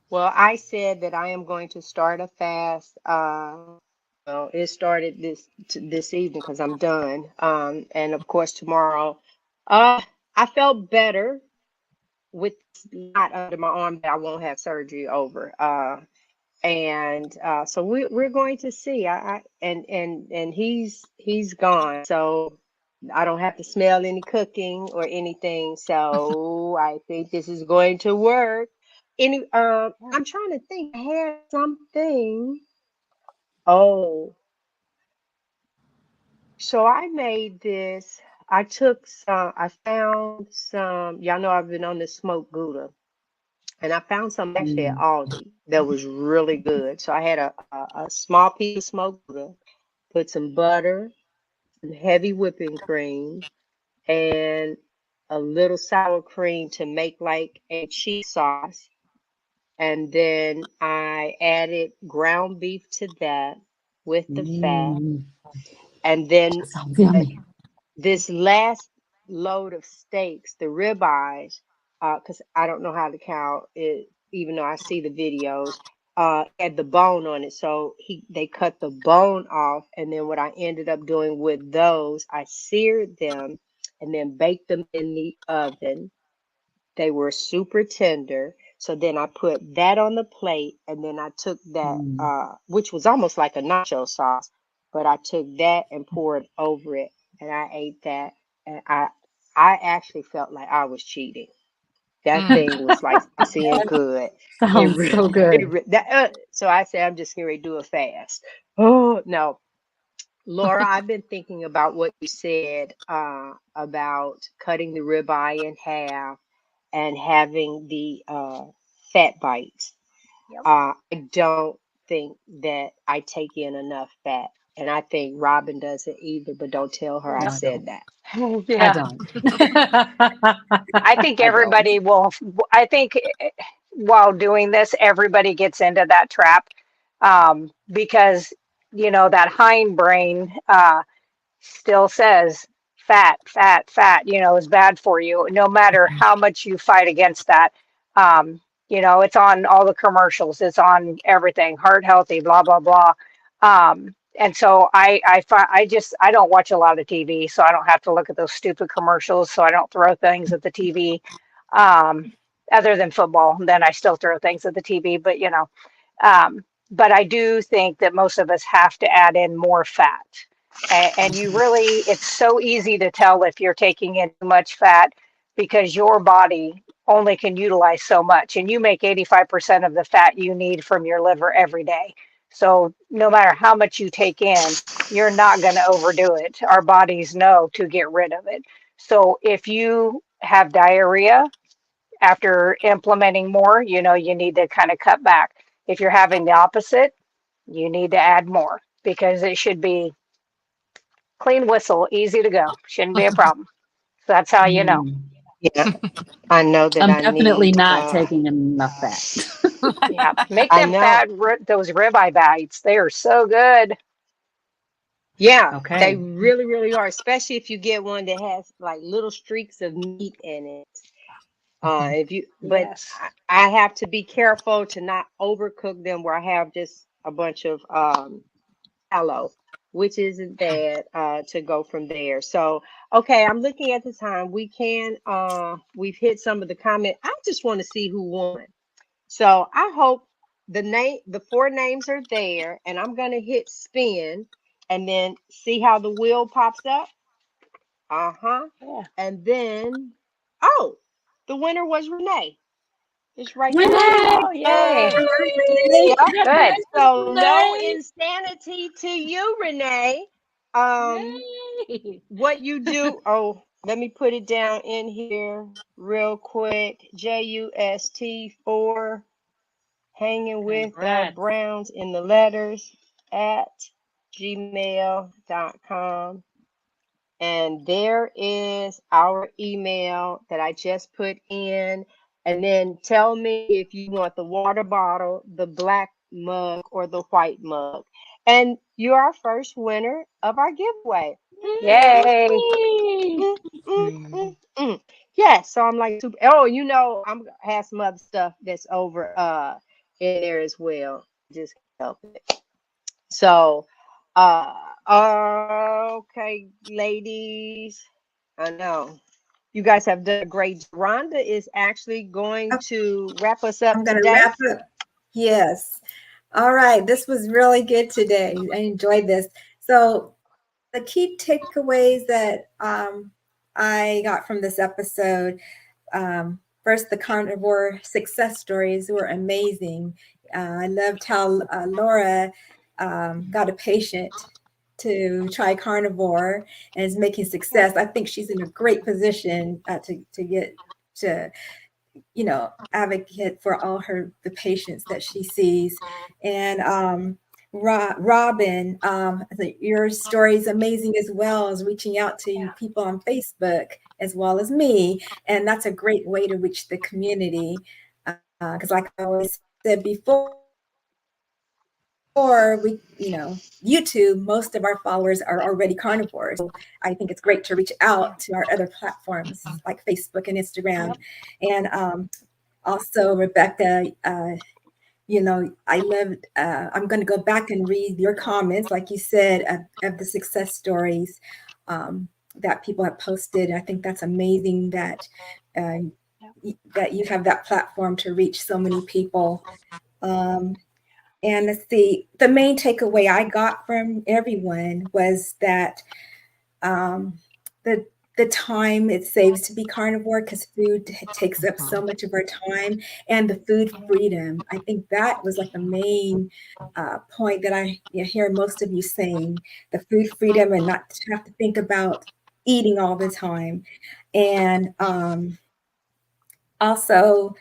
Well, I said that I am going to start a fast. Well, it started this evening because I'm done. And of course tomorrow. I felt better with not under my arm that I won't have surgery over. And so we're going to see. And he's gone, so I don't have to smell any cooking or anything. So I think this is going to work. Yeah. I'm trying to think. I had something. Oh, so I made this. I took some. I found some. Y'all know I've been on this smoked Gouda. And I found some actually at Mm. Aldi that was really good. So I had a small piece of smoked Gouda, put some butter, some heavy whipping cream, and a little sour cream to make like a cheese sauce. And then I added ground beef to that with the fat. Mm. And then That sounds uh, yummy. this last load of steaks, the ribeyes, because I don't know how to count it, even though I see the videos, had the bone on it. So they cut the bone off, and then what I ended up doing with those, I seared them and then baked them in the oven. They were super tender. So then I put that on the plate, and then I took that, which was almost like a nacho sauce, but I took that and poured over it, and I ate that, and I actually felt like I was cheating. That thing was like spicy and good. It Sounds really, so good. so I said, I'm just going to do a fast. Oh, no. Laura, I've been thinking about what you said about cutting the ribeye in half and having the fat bites. Yep. I don't think that I take in enough fat. And I think Robin doesn't either, but don't tell her I No, I said don't. that. I Yeah. don't. I think I don't. everybody will, I think while doing this, everybody gets into that trap because, that hindbrain still says fat, fat, fat, is bad for you, no matter how much you fight against that. It's on all the commercials, it's on everything, heart healthy, blah, blah, blah. And so I don't watch a lot of TV, so I don't have to look at those stupid commercials. So I don't throw things at the TV, um, other than football. Then I still throw things at the TV, but I do think that most of us have to add in more fat. And it's so easy to tell if you're taking in too much fat because your body only can utilize so much. And you make 85% of the fat you need from your liver every day. So no matter how much you take in, you're not going to overdo it. Our bodies know to get rid of it. So if you have diarrhea after implementing more, you need to kind of cut back. If you're having the opposite, you need to add more because it should be clean whistle, easy to go. Shouldn't be a problem. So that's how you know. Mm. Yeah, I know that I'm I definitely need, not taking enough fat. Yeah, make I them know. those ribeye bites. They are so good. Yeah, they Okay. really, really are, especially if you get one that has like little streaks of meat in it. But Yes. I have to be careful to not overcook them where I have just a bunch of tallow, which isn't bad to go from there. So, okay, I'm looking at the time. We've hit some of the comment. I just want to see who won. So I hope the four names are there, and I'm gonna hit spin and then see how the wheel pops up. Uh-huh. Yeah. And then, oh, the winner was Renee. It's right there. Renee! Oh, yay. Yep. Good. Congratulations, So no Renee! insanity to you, Renee. Um, Yay! what you do, oh, let me put it down in here real quick. JUST4 hanging with the Congrats. Browns in the letters at gmail.com. And there is our email that I just put in. And then tell me if you want the water bottle, the black mug, or the white mug. And you're our first winner of our giveaway. Yay. Yay! Yeah, so I'm like super. Oh, I'm gonna have some other stuff that's over in there as well. Just help it. So, uh, okay, ladies. I know you guys have done a great. Rhonda is actually going to wrap us up I'm going to today. wrap up. Yes. All right. This was really good today. I enjoyed this. So the key takeaways that I got from this episode, first, the carnivore success stories were amazing. I loved how Laura got a patient to try carnivore and is making success. I think she's in a great position to get to advocate for all the patients that she sees. And Robin, your story is amazing as well as reaching out to people on Facebook as well as me. And that's a great way to reach the community. Because like I always said before, YouTube, most of our followers are already carnivores. So I think it's great to reach out to our other platforms like Facebook and Instagram. And also, Rebecca, I loved, I'm going to go back and read your comments, like you said, of the success stories that people have posted. I think that's amazing that that you have that platform to reach so many people. And let's see, the main takeaway I got from everyone was that the time it saves to be carnivore, because food takes up so much of our time, and the food freedom. I think that was like the main point that I hear most of you saying, the food freedom and not to have to think about eating all the time. And also,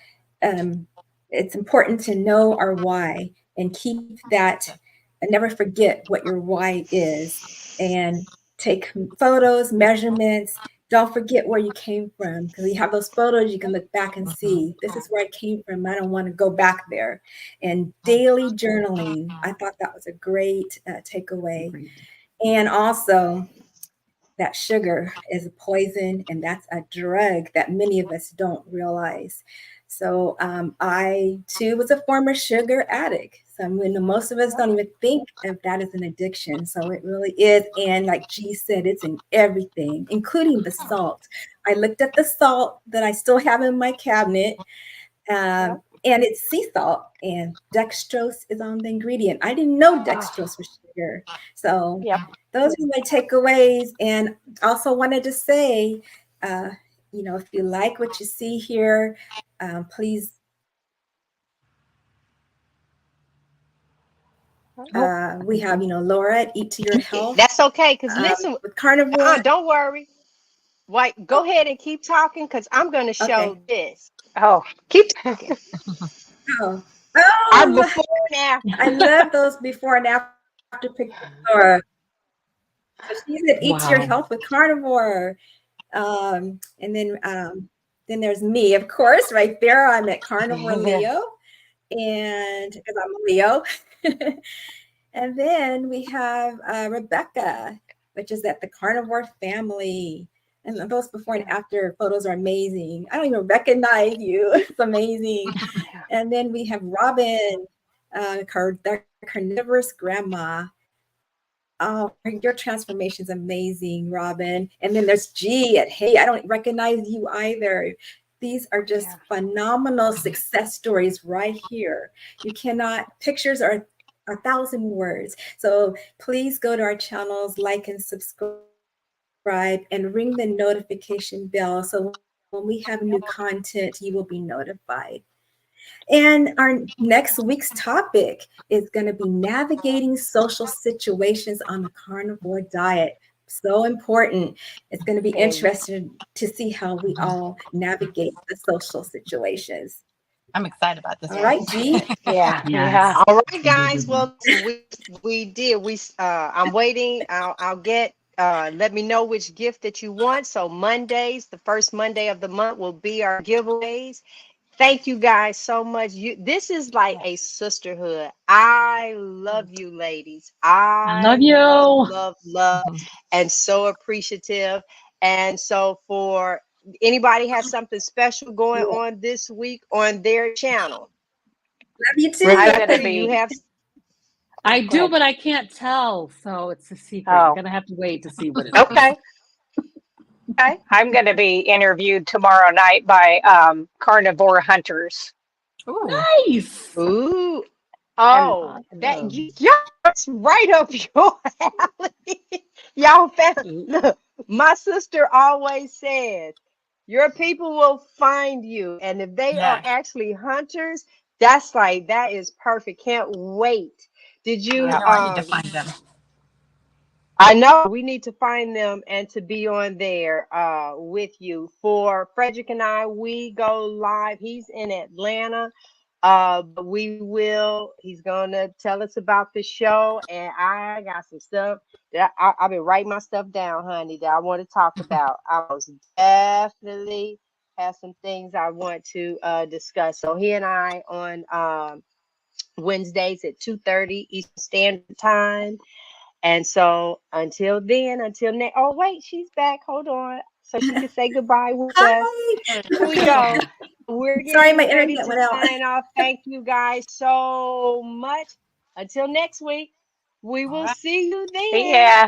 it's important to know our why and keep that, and never forget what your why is, and take photos, measurements. Don't forget where you came from, because you have those photos, you can look back and see, this is where I came from. I don't want to go back there. And daily journaling, I thought that was a great takeaway. And also, that sugar is a poison, and that's a drug that many of us don't realize. So I too was a former sugar addict. So most of us don't even think of that as an addiction. So it really is. And like G said, it's in everything, including the salt. I looked at the salt that I still have in my cabinet. And it's sea salt, and dextrose is on the ingredient. I didn't know dextrose was sugar. So those are my takeaways. And also wanted to say, if you like what you see here, please. We have, Laura, Eat to Your Health. That's okay, because listen, with carnivore. Don't worry. Wait, go ahead and keep talking, because I'm going to show this. Oh, keep talking. Our before and after. I love those before and after pictures. So she said, Eat to Your Health with carnivore. And then there's me, of course, right there. I'm at Carnivore Leo, and because I'm a Leo. And then we have Rebecca, which is at the Carnivore Family. And those before and after photos are amazing. I don't even recognize you. It's amazing. And then we have Robin, the carnivorous grandma. Oh, your transformation is amazing, Robin. And then there's G at Hey, I don't recognize you either. These are just phenomenal success stories right here. Pictures are 1,000 words. So please go to our channels, like and subscribe, and ring the notification bell. So when we have new content, you will be notified. And our next week's topic is going to be navigating social situations on the carnivore diet. So important. It's going to be interesting to see how we all navigate the social situations. I'm excited about this. All right, G. Yeah. All right, guys. Well, we did. I'm waiting. I'll get. Let me know which gift that you want. So Mondays, the first Monday of the month, will be our giveaways. Thank you guys so much. This is like a sisterhood. I love you, ladies. I love you. Love, and so appreciative. And so for anybody has something special going on this week on their channel. Love you too. I do, but I can't tell, so it's a secret. You're gonna have to wait to see what it is. Okay. I'm going to be interviewed tomorrow night by carnivore hunters. Ooh. Nice. Ooh. Oh, that's right up your alley. Y'all look, my sister always said, your people will find you. And if they are actually hunters, that is perfect. Can't wait. Did you I need to find them. I know we need to find them and to be on there with you. For Frederick and I, we go live. He's in Atlanta. But he's gonna tell us about the show, and I got some stuff that I've been writing my stuff down, honey, that I want to talk about. I was definitely have some things I want to discuss. So he and I on Wednesdays at 2:30 Eastern Standard Time. And so until then, oh wait, she's back. Hold on, so she can say goodbye with us. Here we go. We're getting ready to sign off. Thank you guys so much. Until next week, we will see you then. Yeah.